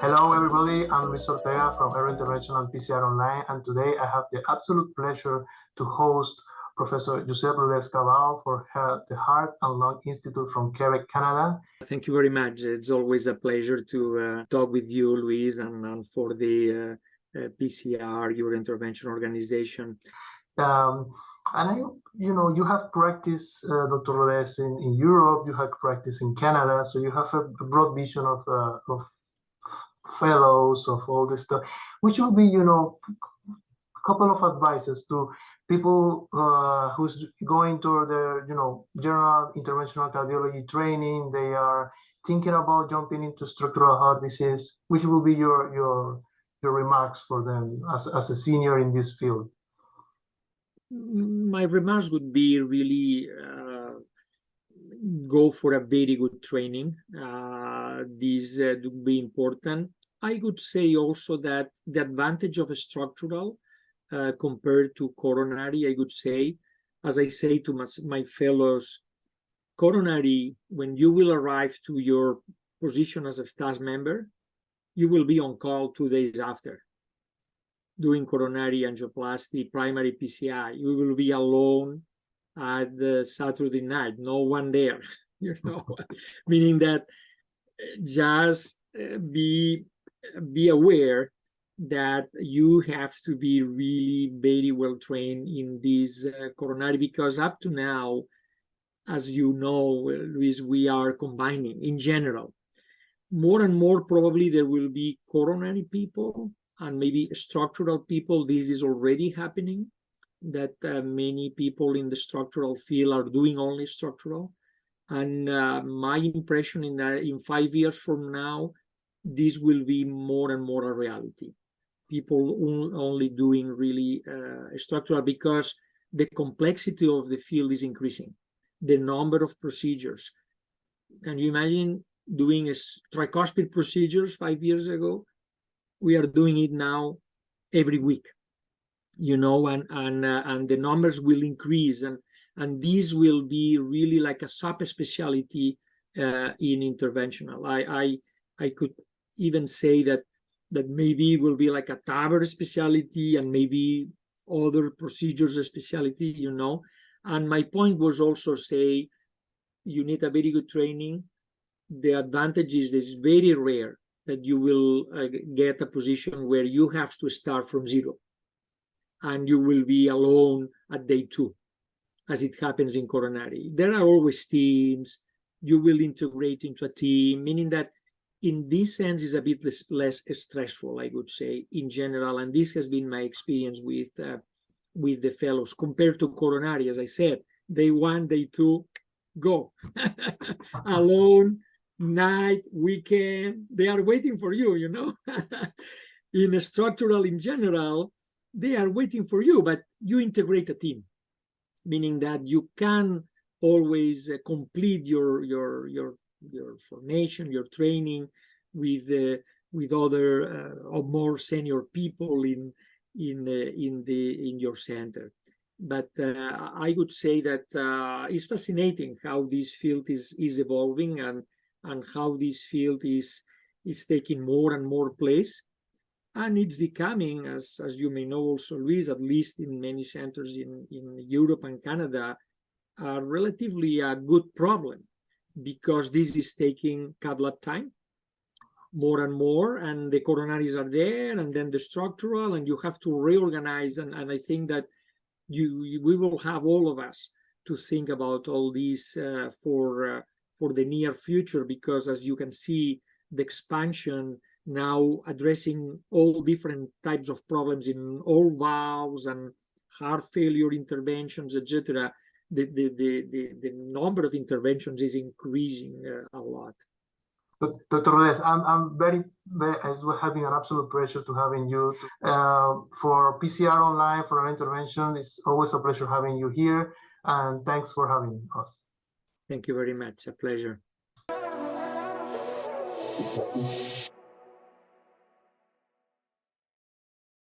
Hello, everybody. I'm Luis Ortega from Interventional PCR Online, and today I have the absolute pleasure to host Professor Josep Rodés-Cabau for the Heart and Lung Institute from Quebec, Canada. Thank you very much. It's always a pleasure to talk with you, Luis, and for the PCR, your intervention organization. You have practiced, Dr. Rodés, in Europe. You have practiced in Canada, so you have a broad vision of fellows, of all this stuff, which will be, a couple of advices to people who's going to their, general interventional cardiology training. They are thinking about jumping into structural heart disease. Which will be your remarks for them as a senior in this field? My remarks would be really go for a very good training. This would be important. I would say also that the advantage of a structural compared to coronary, I would say, as I say to my fellows, coronary, when you will arrive to your position as a staff member, you will be on call 2 days after. Doing coronary angioplasty, primary PCI, you will be alone at the Saturday night, no one there, meaning that just be aware that you have to be really very well trained in this coronary, because up to now, as you know, Luis, we are combining in general. More and more probably there will be coronary people and maybe structural people. This is already happening, that many people in the structural field are doing only structural. And my impression in 5 years from now, this will be more and more a reality. People only doing really structural, because the complexity of the field is increasing. The number of procedures. Can you imagine doing tricuspid procedures 5 years ago? We are doing it now every week, and the numbers will increase, and this will be really like a subspecialty in interventional. I could even say that maybe it will be like a TAVR specialty and maybe other procedures specialty, And my point was also say you need a very good training. The advantage is it's very rare that you will get a position where you have to start from zero and you will be alone at day 2, as it happens in coronary. There are always teams. You will integrate into a team, meaning that in this sense is a bit less stressful, I would say, in general. And this has been my experience with the fellows compared to coronary. As I said, day 1, day 2, go alone. Night, weekend, they are waiting for you, In a structural in general, they are waiting for you, but you integrate a team, meaning that you can always complete your formation, your training with other or more senior people in your center. But I would say that it's fascinating how this field is evolving and how this field is taking more and more place. And it's becoming, as you may know also, Luis, at least in many centers in Europe and Canada, relatively a good problem, because this is taking cath lab time more and more, and the coronaries are there, and then the structural, and you have to reorganize. And I think that we will have all of us to think about all these for the near future, because as you can see, the expansion now addressing all different types of problems in all valves and heart failure interventions, etc. The number of interventions is increasing a lot. Dr. Rodés, I'm very having an absolute pleasure to having you for PCR Online, for an intervention. It's always a pleasure having you here, and thanks for having us. Thank you very much. A pleasure.